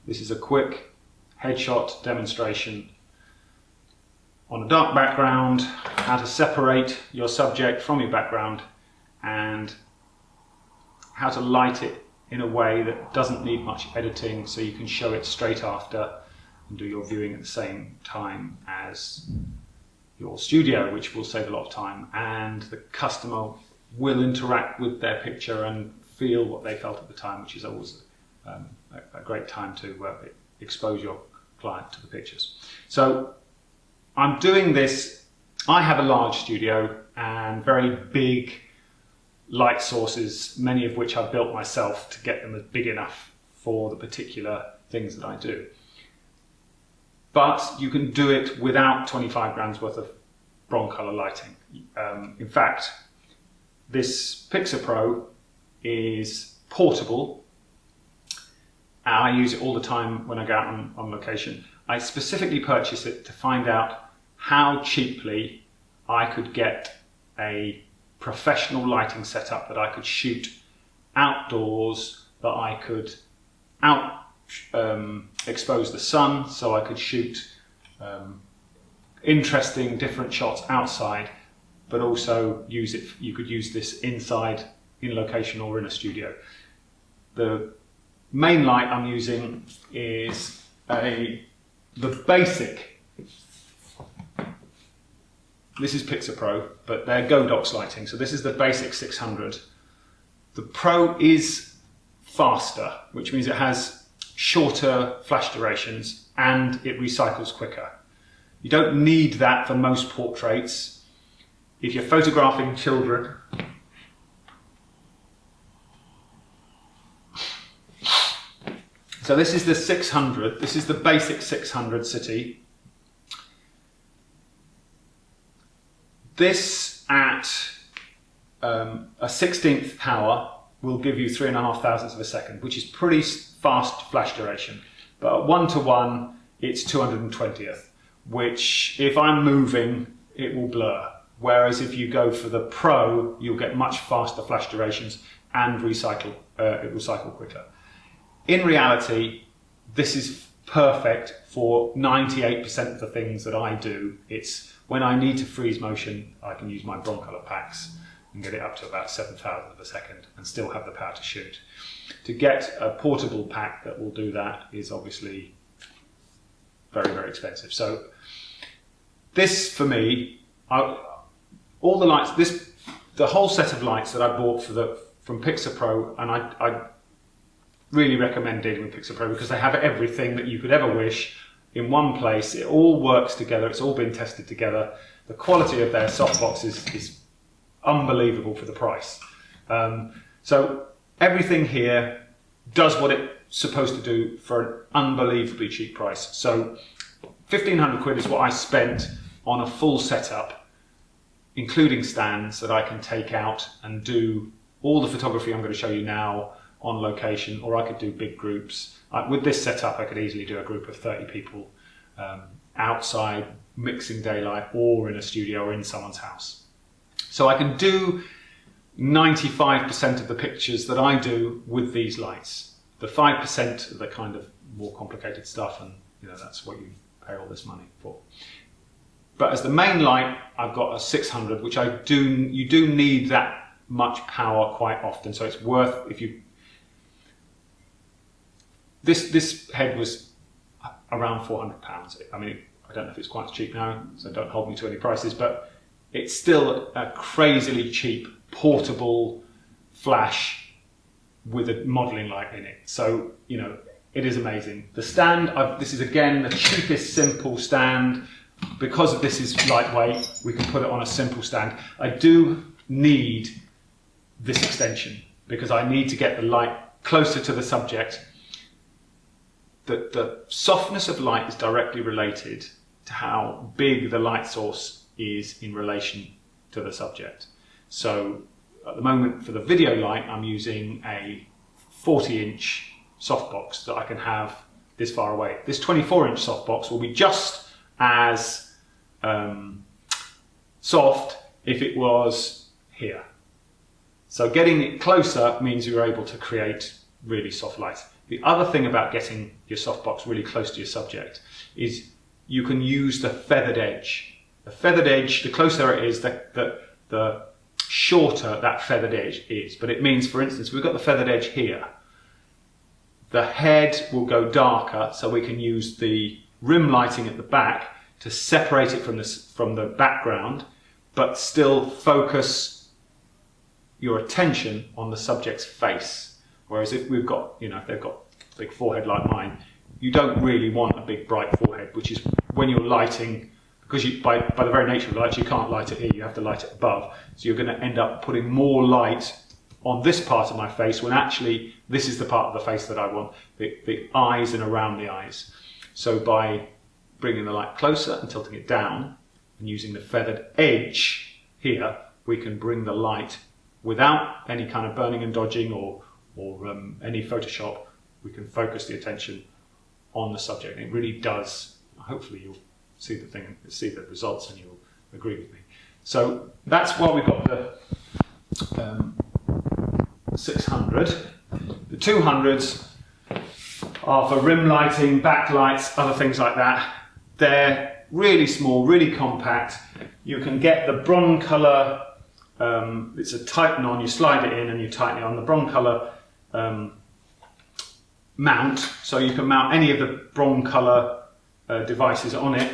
This is a quick headshot demonstration on a dark background, how to separate your subject from your background and how to light it in a way that doesn't need much editing, so you can show it straight after and do your viewing at the same time as your studio, which will save a lot of time, and the customer will interact with their picture and feel what they felt at the time, which is always a great time to expose your client to the pictures. So I'm doing this, I have a large studio and very big light sources, many of which I've built myself to get them big enough for the particular things that I do. But you can do it without 25 grams worth of Broncolor lighting. In fact, this Pixar Pro is portable. I use it all the time when I go out on location. I specifically purchased it to find out how cheaply I could get a professional lighting setup that I could shoot outdoors, that I could expose the sun, so I could shoot interesting different shots outside, but also use it. You could use this inside in location or in a studio. The main light I'm using is the basic. This is Pixar Pro, but they're Godox lighting, so this is the basic 600. The Pro is faster, which means it has shorter flash durations and it recycles quicker. You don't need that for most portraits. If you're photographing children, so this is the 600, this is the basic 600 City. This at a 16th power will give you 3.5 thousandths of a second, which is pretty fast flash duration. But at 1:1, it's 220th, which if I'm moving, it will blur. Whereas if you go for the Pro, you'll get much faster flash durations and it will cycle quicker. In reality, this is perfect for 98% of the things that I do. It's when I need to freeze motion, I can use my Broncolor packs and get it up to about 7 thousandths of a second and still have the power to shoot. To get a portable pack that will do that is obviously very, very expensive. So this, for me, all the lights, the whole set of lights that I bought from Pixar Pro, and I really recommend dealing with Pixar Pro because they have everything that you could ever wish in one place. It all works together. It's all been tested together. The quality of their softbox is unbelievable for the price. So everything here does what it's supposed to do for an unbelievably cheap price. So 1,500 quid is what I spent on a full setup, including stands that I can take out and do all the photography I'm going to show you now on location, or I could do big groups. With this setup, I could easily do a group of 30 people outside, mixing daylight, or in a studio or in someone's house. So I can do 95% of the pictures that I do with these lights. The 5% are the kind of more complicated stuff, and that's what you pay all this money for. But as the main light, I've got a 600, which you do need that much power quite often. So it's worth, if you, this head was around £400. I mean, I don't know if it's quite cheap now, so don't hold me to any prices, but it's still a crazily cheap portable flash with a modeling light in it. So, it is amazing. The stand, this is again the cheapest simple stand. Because this is lightweight, we can put it on a simple stand. I do need this extension because I need to get the light closer to the subject. The softness of light is directly related to how big the light source is in relation to the subject. So at the moment for the video light, I'm using a 40-inch softbox that I can have this far away. This 24-inch softbox will be just as soft if it was here. So getting it closer means you're able to create really soft lights. The other thing about getting your softbox really close to your subject is you can use the feathered edge. The feathered edge, the closer it is, the shorter that feathered edge is. But it means, for instance, we've got the feathered edge here. The head will go darker, so we can use the rim lighting at the back to separate it from the background, but still focus your attention on the subject's face. Whereas if we've got, if they've got a big forehead like mine, you don't really want a big bright forehead, which is when you're lighting, because by the very nature of the light, you can't light it here, you have to light it above. So you're going to end up putting more light on this part of my face when actually this is the part of the face that I want, the eyes and around the eyes. So by bringing the light closer and tilting it down and using the feathered edge here, we can bring the light without any kind of burning and dodging or any Photoshop. We can focus the attention on the subject. And it really does. Hopefully you'll see the results and you'll agree with me. So that's why we've got the 600. The 200s are for rim lighting, backlights, other things like that. They're really small, really compact. You can get the broncolor, it's a tighten-on, you slide it in and you tighten it on. The broncolor mount, so you can mount any of the broncolor devices on it.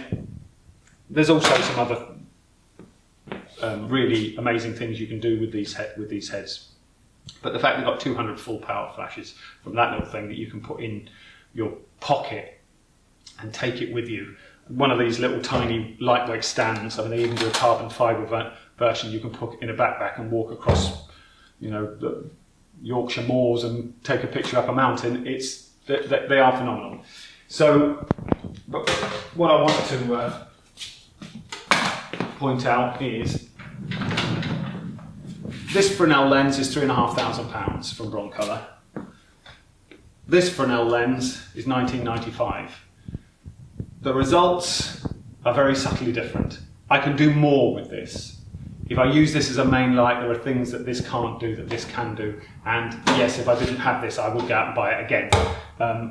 There's also some other really amazing things you can do with these heads. But the fact we've got 200 full power flashes from that little thing that you can put in your pocket and take it with you. One of these little tiny lightweight stands, I mean they even do a carbon fibre version you can put in a backpack and walk across, the Yorkshire moors and take a picture up a mountain. They are phenomenal. So, but what I want to point out is this Fresnel lens is £3,500 from Broncolor. This Fresnel lens is $19.95. The results are very subtly different. I can do more with this. If I use this as a main light, there are things that this can't do that this can do. And yes, if I didn't have this, I would go out and buy it again.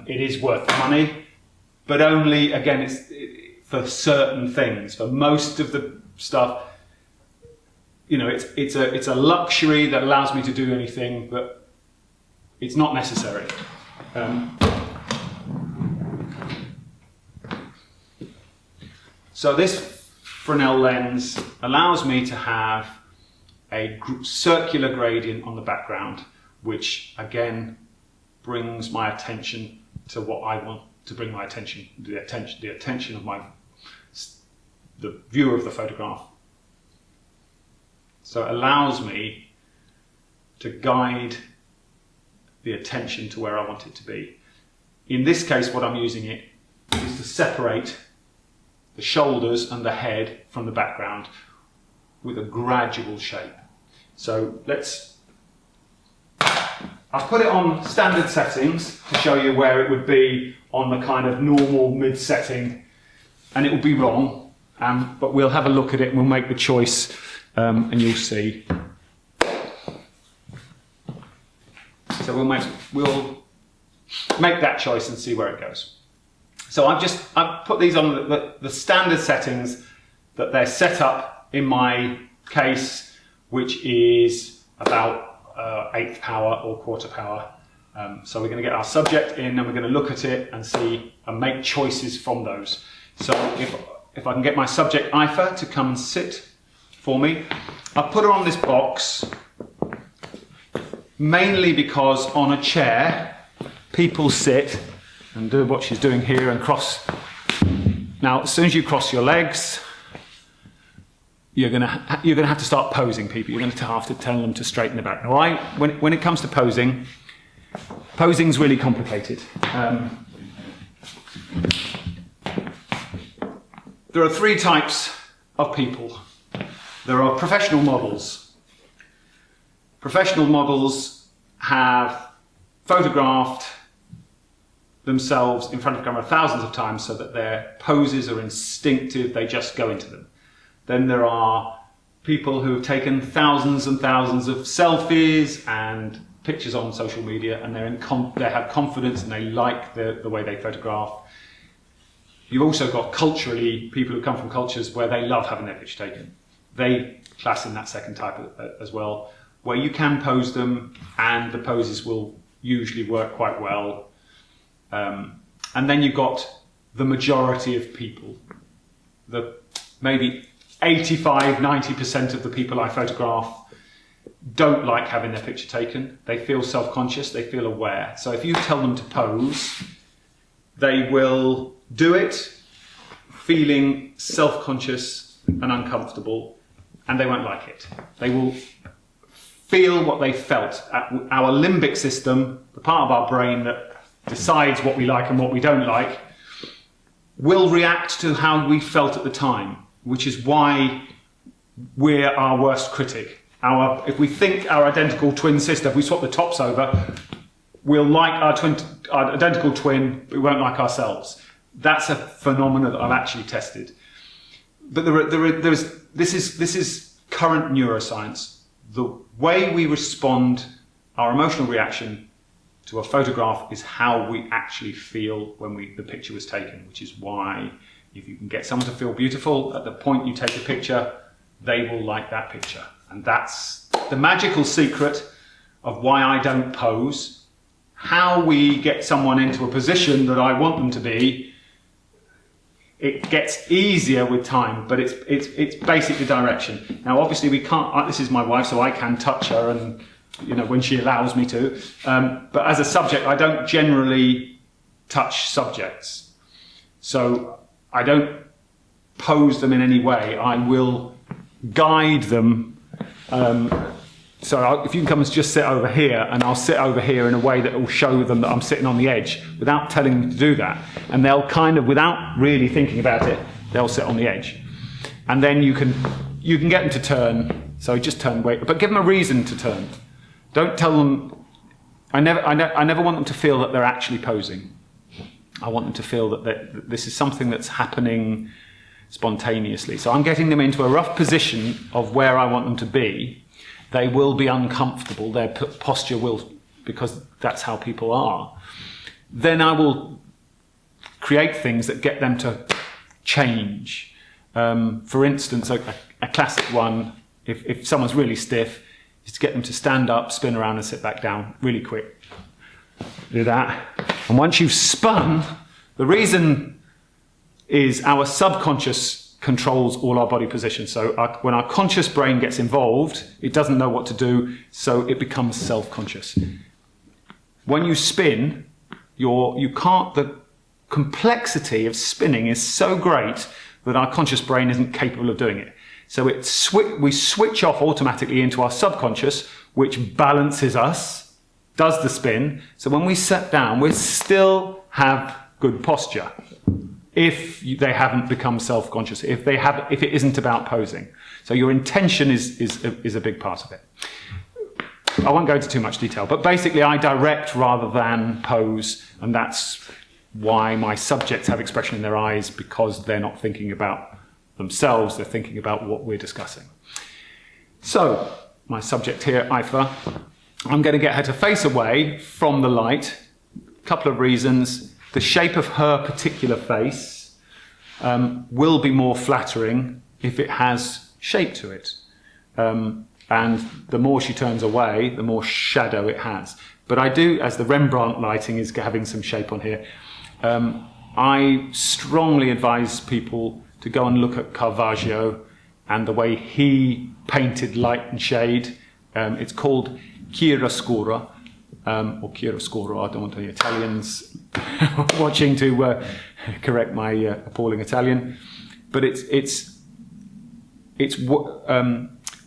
It is worth the money, but only, again, it's for certain things. For most of the stuff, it's a luxury that allows me to do anything, but it's not necessary. So this Fresnel lens allows me to have a circular gradient on the background, which again brings my attention to what I want to bring my attention, the attention of the viewer of the photograph. So it allows me to guide the attention to where I want it to be. In this case, what I'm using it is to separate the shoulders and the head from the background with a gradual shape. So I've put it on standard settings to show you where it would be on the kind of normal mid setting, and it will be wrong, but we'll have a look at it and we'll make the choice, and you'll see. So we'll make that choice and see where it goes. So I've put these on the standard settings that they're set up in my case, which is about 1/8 power or 1/4 power. So we're going to get our subject in and we're going to look at it and see and make choices from those. So if I can get my subject Ayfer to come and sit for me, I've put her on this box mainly because on a chair people sit and do what she's doing here and cross. Now, as soon as you cross your legs, you're gonna have to start posing people. You're going to have to tell them to straighten their back. Now, when it comes to posing's really complicated. There are 3 types of people. There are professional models. Professional models have photographed themselves in front of camera thousands of times so that their poses are instinctive, they just go into them. Then there are people who have taken thousands and thousands of selfies and pictures on social media and they have confidence and they like the way they photograph. You've also got culturally people who come from cultures where they love having their picture taken. They class in that second type as well, where you can pose them and the poses will usually work quite well. And then you've got the majority of people, maybe 85–90% of the people I photograph don't like having their picture taken. They feel self-conscious, they feel aware. So if you tell them to pose, they will do it feeling self-conscious and uncomfortable, and they won't like it. They will feel what they felt. Our limbic system, the part of our brain that decides what we like and what we don't like, will react to how we felt at the time, which is why we're our worst critic. If we think our identical twin sister, if we swap the tops over, we'll like our identical twin, but we won't like ourselves. That's a phenomenon that I've actually tested. But this is current neuroscience. The way we respond, our emotional reaction to a photograph is how we actually feel when the picture was taken, which is why if you can get someone to feel beautiful at the point you take a picture, they will like that picture. And that's the magical secret of why I don't pose. How we get someone into a position that I want them to be, it gets easier with time, but it's basically direction. Now, obviously, we can't. This is my wife, so I can touch her, and when she allows me to. But as a subject, I don't generally touch subjects, so I don't pose them in any way. I will guide them. So if you can come and just sit over here, and I'll sit over here in a way that will show them that I'm sitting on the edge without telling them to do that. And they'll kind of, without really thinking about it, they'll sit on the edge. And then you can get them to turn. So just turn, wait, but give them a reason to turn. Don't tell them. I never want them to feel that they're actually posing. I want them to feel that this is something that's happening spontaneously. So I'm getting them into a rough position of where I want them to be. They will be uncomfortable. Their posture will, because that's how people are. Then I will create things that get them to change. For instance, a classic one, if someone's really stiff, is to get them to stand up, spin around and sit back down really quick. Do that. And once you've spun, the reason is our subconscious controls all our body positions. So when our conscious brain gets involved, it doesn't know what to do, so it becomes self-conscious. When you spin, the complexity of spinning is so great that our conscious brain isn't capable of doing it. So we switch off automatically into our subconscious, which balances us, does the spin. So when we sit down, we still have good posture. If they haven't become self-conscious, if it isn't about posing. So your intention is a big part of it. I won't go into too much detail, but basically I direct rather than pose, and that's why my subjects have expression in their eyes, because they're not thinking about themselves, they're thinking about what we're discussing. So, my subject here, Ayfer, I'm going to get her to face away from the light. A couple of reasons. The shape of her particular face will be more flattering if it has shape to it. And the more she turns away, the more shadow it has. But I do, as the Rembrandt lighting is having some shape on here, I strongly advise people to go and look at Caravaggio and the way he painted light and shade. It's called chiaroscuro. Or chiaroscuro, I don't want any Italians watching to correct my appalling Italian, but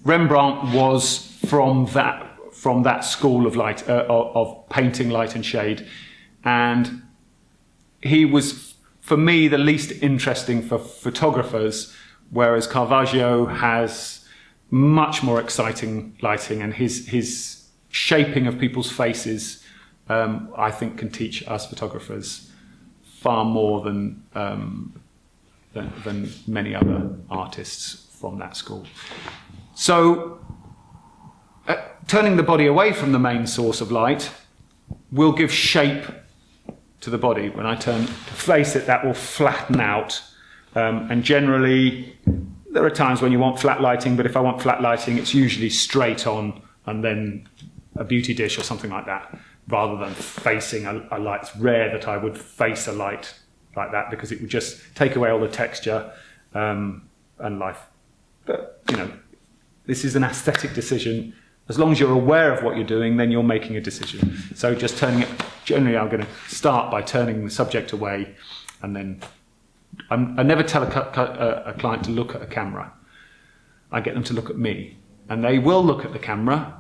Rembrandt was from that school of light of painting light and shade, and he was, for me, the least interesting for photographers, whereas Caravaggio has much more exciting lighting, and his shaping of people's faces, I think, can teach us photographers far more than many other artists from that school. So turning the body away from the main source of light will give shape to the body. When I turn to face it, that will flatten out. And generally, there are times when you want flat lighting, but if I want flat lighting, it's usually straight on and then a beauty dish or something like that, rather than facing a light. It's rare that I would face a light like that because it would just take away all the texture and life. But, you know, this is an aesthetic decision. As long as you're aware of what you're doing, then you're making a decision. So just turning it, generally I'm going to start by turning the subject away, and then I never tell a client to look at a camera. I get them to look at me, and they will look at the camera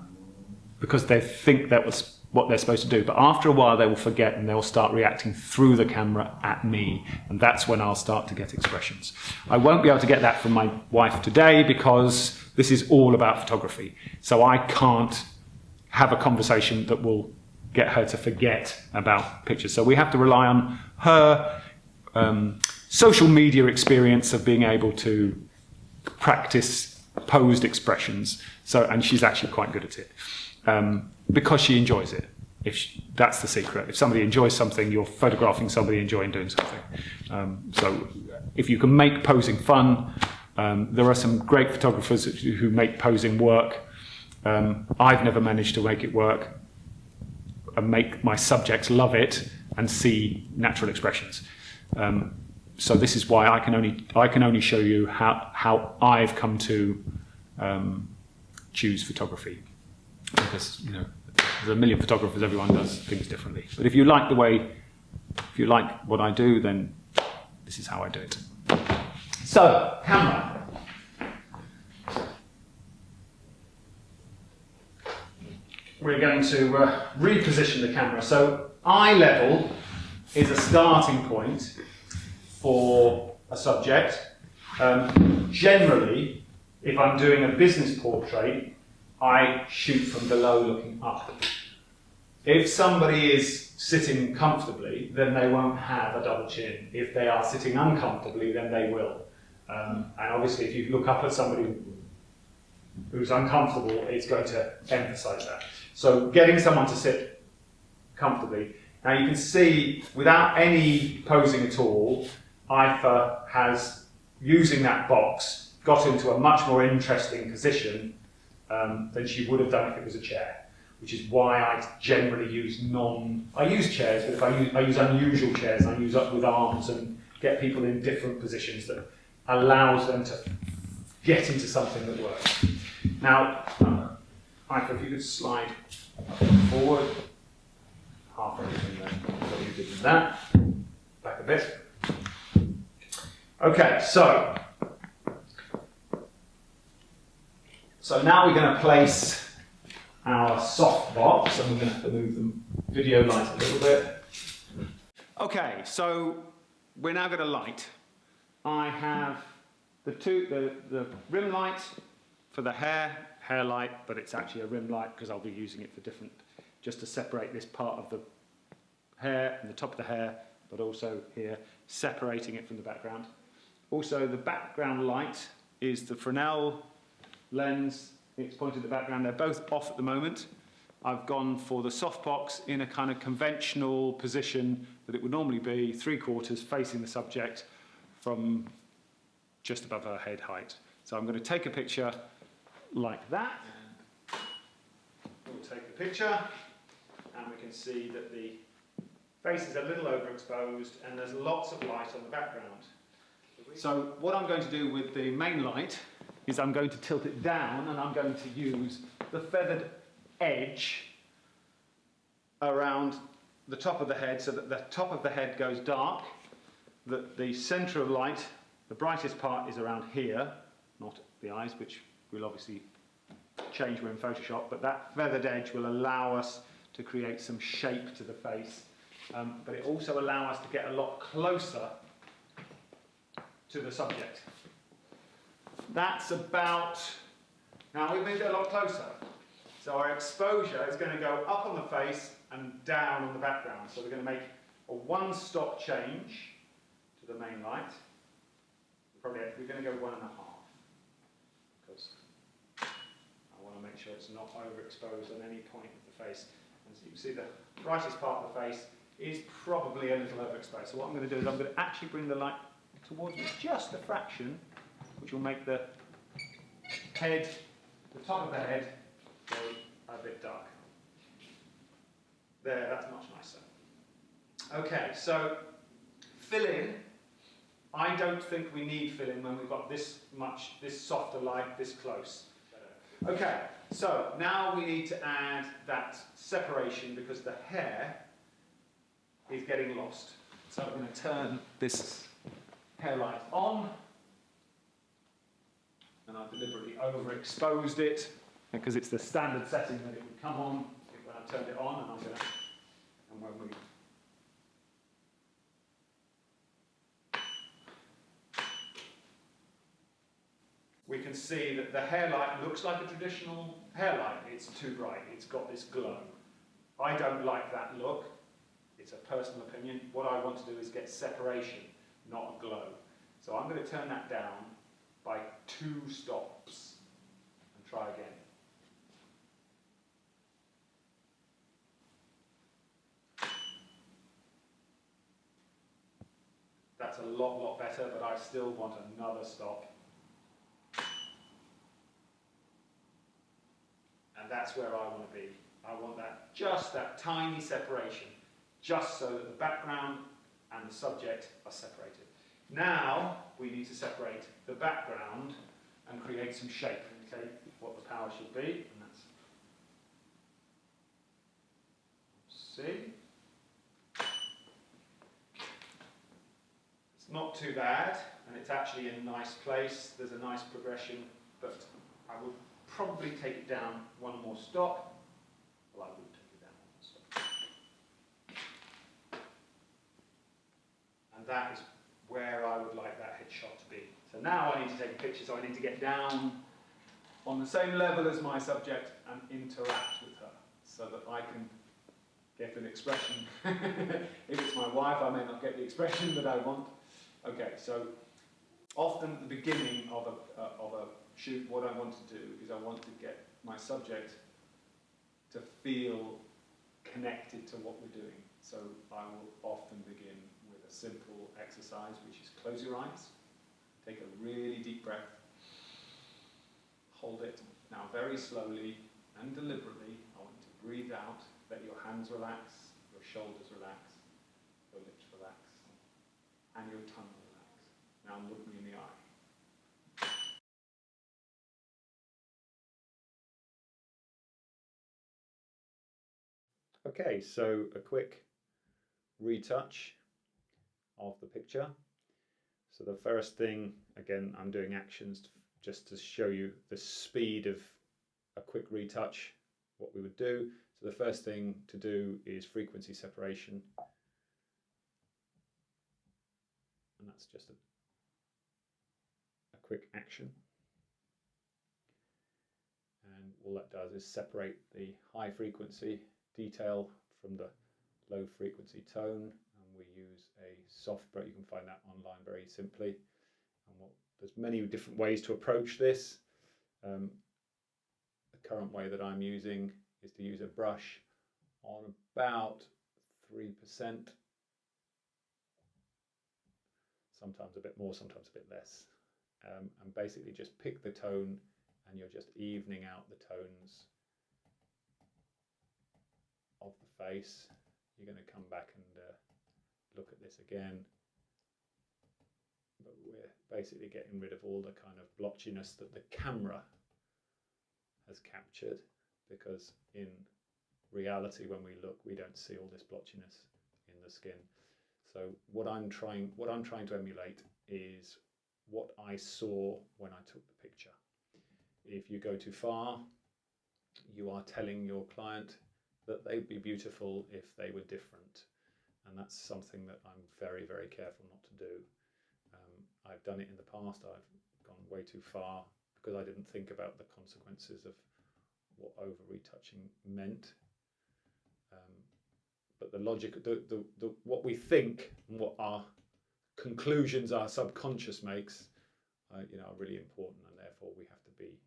because they think that was what they're supposed to do. But after a while, they will forget and they'll start reacting through the camera at me. And that's when I'll start to get expressions. I won't be able to get that from my wife today because this is all about photography. So I can't have a conversation that will get her to forget about pictures. So we have to rely on her social media experience of being able to practice posed expressions. So, and she's actually quite good at it. Because she enjoys it. That's the secret. If somebody enjoys something, you're photographing somebody enjoying doing something. So if you can make posing fun, there are some great photographers who make posing work. I've never managed to make it work and make my subjects love it and see natural expressions. So this is why I can only show you how I've come to choose photography. Because, you know, there's a million photographers, everyone does things differently. But if you like what I do, then this is how I do it. So, camera. We're going to reposition the camera. So, eye level is a starting point for a subject. Generally, if I'm doing a business portrait, I shoot from below looking up. If somebody is sitting comfortably, then they won't have a double chin. If they are sitting uncomfortably, then they will. And obviously, if you look up at somebody who's uncomfortable, it's going to emphasize that. So getting someone to sit comfortably. Now you can see, without any posing at all, Ayfer has, using that box, got into a much more interesting position than she would have done if it was a chair, which is why I generally use I use chairs, but if I use unusual chairs, I use up with arms and get people in different positions that allows them to get into something that works. Now, Ayfer, if you could slide forward, halfway between what you did with that, back a bit. Okay, so now we're going to place our soft box, and we're going to have to move the video light a little bit. Okay, so we're now going to light. I have the rim light for the hair light, but it's actually a rim light because I'll be using it for just to separate this part of the hair and the top of the hair, but also here, separating it from the background. Also, the background light is the Fresnel lens. It's pointed at the background. They're both off at the moment. I've gone for the softbox in a kind of conventional position that it would normally be, 3/4 facing the subject from just above her head height. So I'm going to take a picture like that. We'll take the picture, and we can see that the face is a little overexposed and there's lots of light on the background. So what I'm going to do with the main light is I'm going to tilt it down, and I'm going to use the feathered edge around the top of the head so that the top of the head goes dark, that the centre of light, the brightest part, is around here, not the eyes, which we'll obviously change when in Photoshop, but that feathered edge will allow us to create some shape to the face, but it also allows us to get a lot closer to the subject. That's about, now we've moved it a lot closer. So our exposure is going to go up on the face and down on the background. So we're going to make a one-stop change to the main light. We're going to go 1.5, because I want to to make sure it's not overexposed on any point of the face. And so you can see the brightest part of the face is probably a little overexposed. So what I'm going to do is I'm going to actually bring the light towards me just a fraction, which will make the head, the top of the head, go a bit dark. There, that's much nicer. Okay, so fill-in. I don't think we need fill-in when we've got this much, this softer light this close. Okay, so now we need to add that separation because the hair is getting lost. So I'm going to turn this hair light on, and I've deliberately overexposed it because it's the standard setting that it would come on when I turned it on, and I'm going to, and when we can see that the hair light looks like a traditional hair light. It's too bright, it's got this glow. I don't like that look. It's a personal opinion. What I want to do is get separation, not a glow. So I'm going to turn that down by 2 stops and try again. That's a lot better, but I still want another stop. And that's where I want to be. I want that, just that tiny separation, just so that the background and the subject are separated. Now we need to separate the background and create some shape. Okay, what the power should be, and that's see. It's not too bad, and it's actually in a nice place. There's a nice progression, but I would probably take it down one more stop. Well, I would take it down one more stop. And that is where I would like that headshot to be. So now I need to take a picture, so I need to get down on the same level as my subject and interact with her so that I can get an expression. If it's my wife, I may not get the expression that I want. Okay, so often at the beginning of a shoot, what I want to do is I want to get my subject to feel connected to what we're doing. So I will often begin with a simple exercise, which is close your eyes, take a really deep breath, hold it. Now very slowly and deliberately, I want you to breathe out, let your hands relax, your shoulders relax, your lips relax, and your tongue relax. Now look me in the eye. Okay, so a quick retouch of the picture. So the first thing, again, I'm doing actions just to show you the speed of a quick retouch, what we would do. So the first thing to do is frequency separation. And that's just a quick action. And all that does is separate the high frequency detail from the low frequency tone, and we use a soft brush. You can find that online very simply. And there's many different ways to approach this. The current way that I'm using is to use a brush on about 3%, sometimes a bit more, sometimes a bit less, and basically just pick the tone, and you're just evening out the tones of the face. You're going to come back and look at this again, but we're basically getting rid of all the kind of blotchiness that the camera has captured, because in reality when we look we don't see all this blotchiness in the skin. So what I'm trying to emulate is what I saw when I took the picture. If you go too far, you are telling your client that they'd be beautiful if they were different, and that's something that I'm very, very careful not to do. I've done it in the past. I've gone way too far because I didn't think about the consequences of what over retouching meant. But the logic, what we think and what our conclusions our subconscious makes, are really important, and therefore we have to be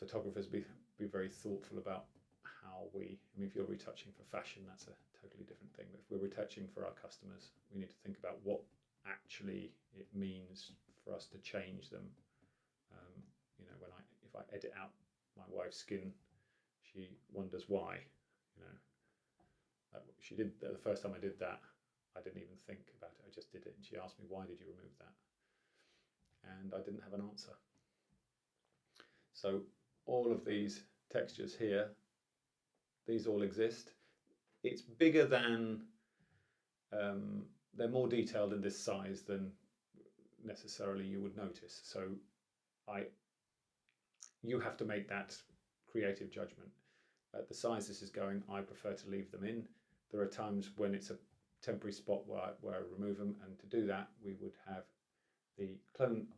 photographers be very thoughtful about how we, I mean, if you're retouching for fashion, that's a totally different thing. But if we're retouching for our customers, we need to think about what actually it means for us to change them. You know, if I edit out my wife's skin, she wonders why. You know, she did the first time I did that. I didn't even think about it. I just did it, and she asked me, "Why did you remove that?" And I didn't have an answer. So all of these textures here, these all exist. It's bigger than, they're more detailed in this size than necessarily you would notice. So you have to make that creative judgment. At the size this is going, I prefer to leave them in. There are times when it's a temporary spot where I remove them, and to do that we would have the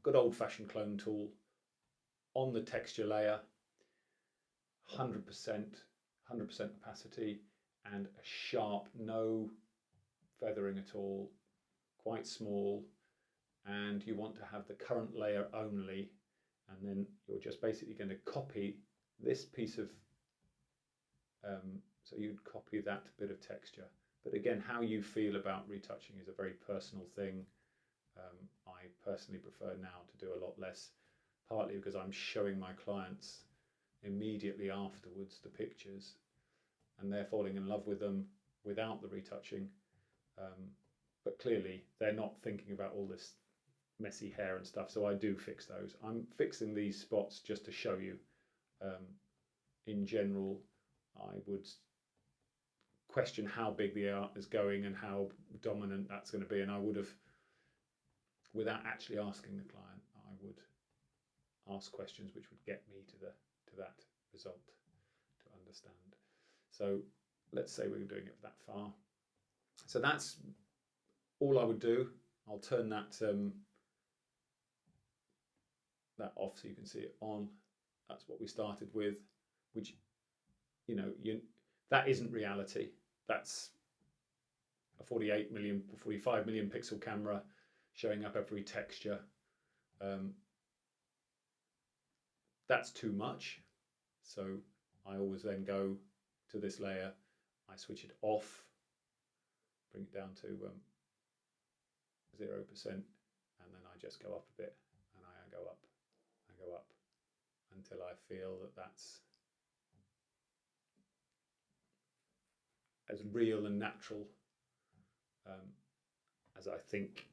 good old-fashioned clone tool on the texture layer, 100% opacity, and a sharp, no feathering at all, quite small, and you want to have the current layer only, and then you're just basically going to copy this piece of, so you'd copy that bit of texture. But again, how you feel about retouching is a very personal thing. I personally prefer now to do a lot less, partly because I'm showing my clients immediately afterwards the pictures, and they're falling in love with them without the retouching. But clearly they're not thinking about all this messy hair and stuff, so I do fix those. I'm fixing these spots just to show you. In general, I would question how big the art is going and how dominant that's going to be, and I would have, without actually asking the client, I would ask questions which would get me to that result, to understand. So let's say we're doing it that far. So that's all I would do. I'll turn that off so you can see it on. That's what we started with, which, you know, that isn't reality. That's a 45 million pixel camera showing up every texture. That's too much. So I always then go to this layer, I switch it off, bring it down to 0%, and then I just go up a bit, and I go up until I feel that that's as real and natural as I think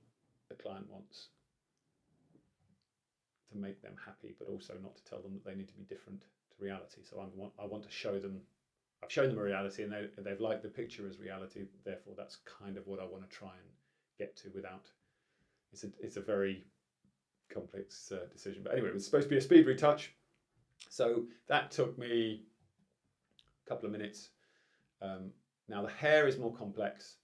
the client wants, to make them happy, but also not to tell them that they need to be different to reality. So I want to show them, I've shown them a reality, and they've liked the picture as reality. Therefore, that's kind of what I want to try and get to without. It's a very complex decision. But anyway, it was supposed to be a speed retouch, so that took me a couple of minutes. Now the hair is more complex,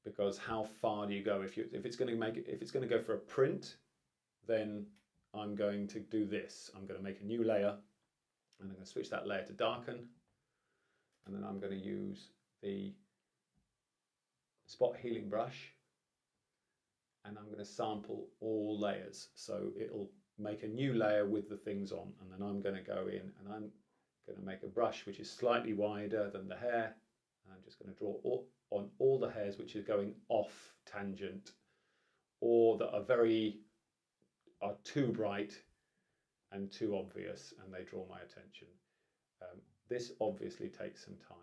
because how far do you go? If it's going to go for a print, then I'm going to do this. I'm going to make a new layer, and I'm going to switch that layer to darken, and then I'm going to use the spot healing brush, and I'm going to sample all layers. So it'll make a new layer with the things on, and then I'm going to go in and I'm going to make a brush which is slightly wider than the hair, and I'm just going to draw on all the hairs which are going off tangent, or that are too bright and too obvious, and they draw my attention. This obviously takes some time.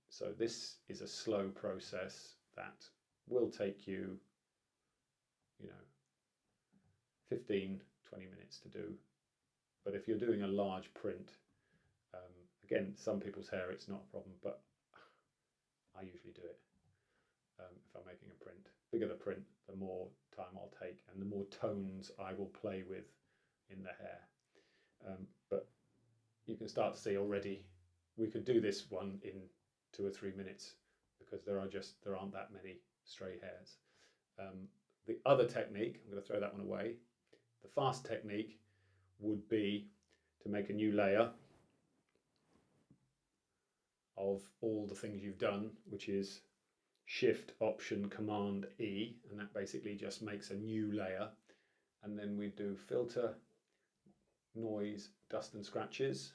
So this is a slow process that will take you, 15, 20 minutes to do. But if you're doing a large print, again, some people's hair, it's not a problem, but I usually do it. If I'm making a print, bigger the print, the more time I'll take, and the more tones I will play with in the hair. But you can start to see already, we could do this one in 2 or 3 minutes, because there aren't that many stray hairs. The other technique, I'm going to throw that one away. The fast technique would be to make a new layer of all the things you've done, which is Shift, Option, Command, E, and that basically just makes a new layer. And then we do filter, noise, dust and scratches.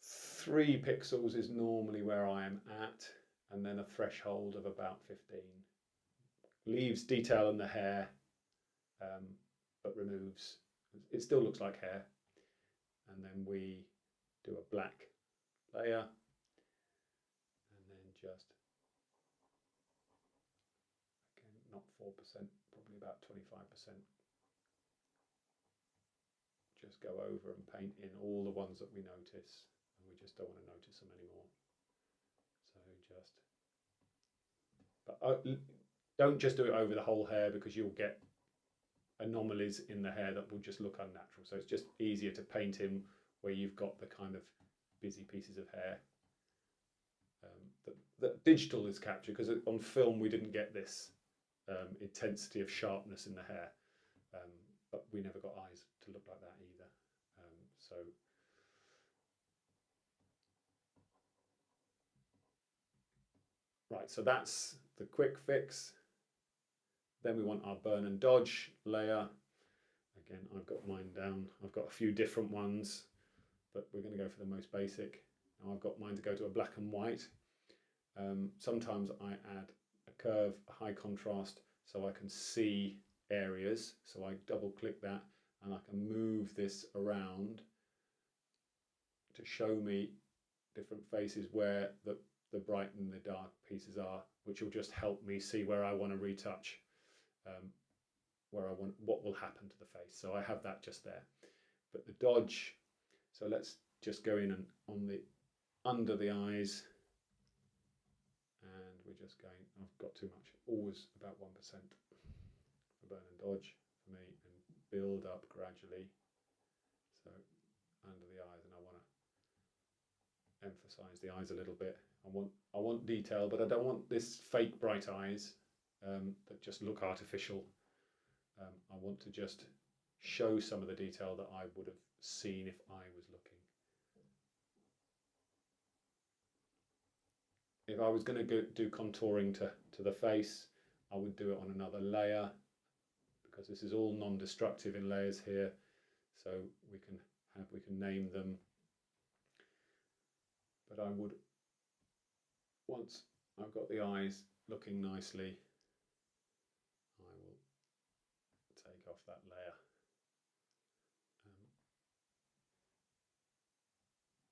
3 pixels is normally where I am at, and then a threshold of about 15. Leaves detail in the hair, but removes, it still looks like hair. And then we do a black layer, and then just, again, not 4%, probably about 25%. Just go over and paint in all the ones that we notice, and we just don't want to notice them anymore. So just, but don't just do it over the whole hair, because you'll get anomalies in the hair that will just look unnatural. So it's just easier to paint in where you've got the kind of busy pieces of hair that digital is captured, because on film we didn't get this intensity of sharpness in the hair, but we never got eyes to look like that either. So right, so that's the quick fix. Then we want our burn and dodge layer. Again, I've got mine down. I've got a few different ones, but we're going to go for the most basic. Now I've got mine to go to a black and white. Sometimes I add a curve, a high contrast, so I can see areas. So I double click that and I can move this around to show me different faces where the bright and the dark pieces are, which will just help me see where I want to retouch, where I want, what will happen to the face. So I have that just there. But the dodge, so let's just go in and on the under the eyes, and we're just going, I've got too much, always about 1% for burn and dodge for me, and build up gradually. So under the eyes, and I want to emphasize the eyes a little bit. I want detail, but I don't want this fake bright eyes that just look artificial. I want to just show some of the detail that I would have seen if I was looking. If I was going to do contouring to the face, I would do it on another layer, because this is all non-destructive in layers here, so we can name them. But I would, once I've got the eyes looking nicely, I will take off that layer.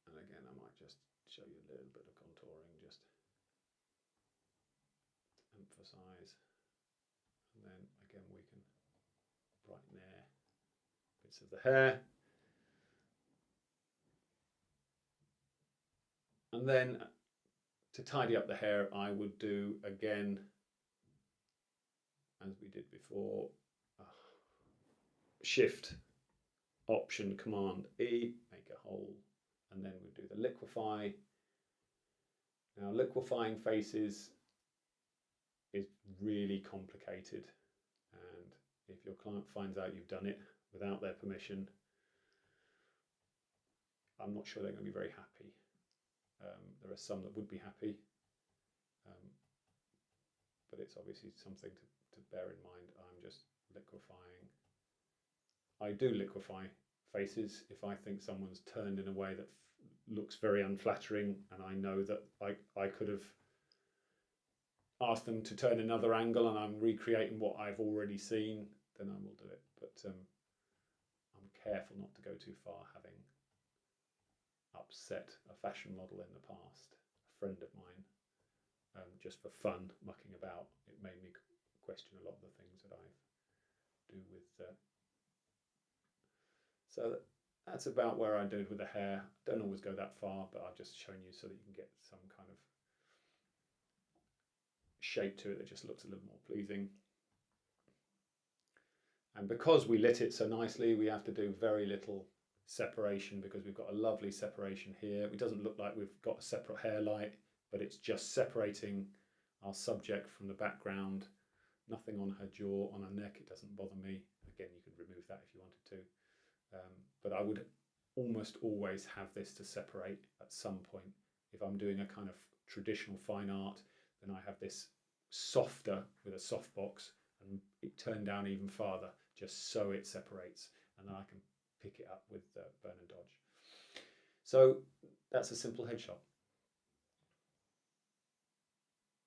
And again, I might just show you a little bit of contouring, just to emphasize. And then again, we can brighten there bits of the hair. And then to tidy up the hair, I would do, again, as we did before, Shift, Option, Command E, make a hole, and then we do the liquify. Now, liquifying faces is really complicated, and if your client finds out you've done it without their permission, I'm not sure they're going to be very happy. There are some that would be happy, but it's obviously something to bear in mind. I'm just liquifying. I do liquify faces if I think someone's turned in a way that looks very unflattering, and I know that I could have asked them to turn another angle and I'm recreating what I've already seen, then I will do it. But I'm careful not to go too far, having upset a fashion model in the past, a friend of mine, just for fun, mucking about. It made me question a lot of the things that I do with. So that's about where I do it with the hair. Don't always go that far, but I've just shown you so that you can get some kind of shape to it that just looks a little more pleasing. And because we lit it so nicely, we have to do very little separation, because we've got a lovely separation here. It doesn't look like we've got a separate hair light, but it's just separating our subject from the background. Nothing on her jaw, on her neck, it doesn't bother me. Again, you could remove that if you wanted to. But I would almost always have this to separate at some point. If I'm doing a kind of traditional fine art, then I have this softer with a softbox and it turned down even farther, just so it separates. and then I can pick it up with burn and dodge. So that's a simple headshot.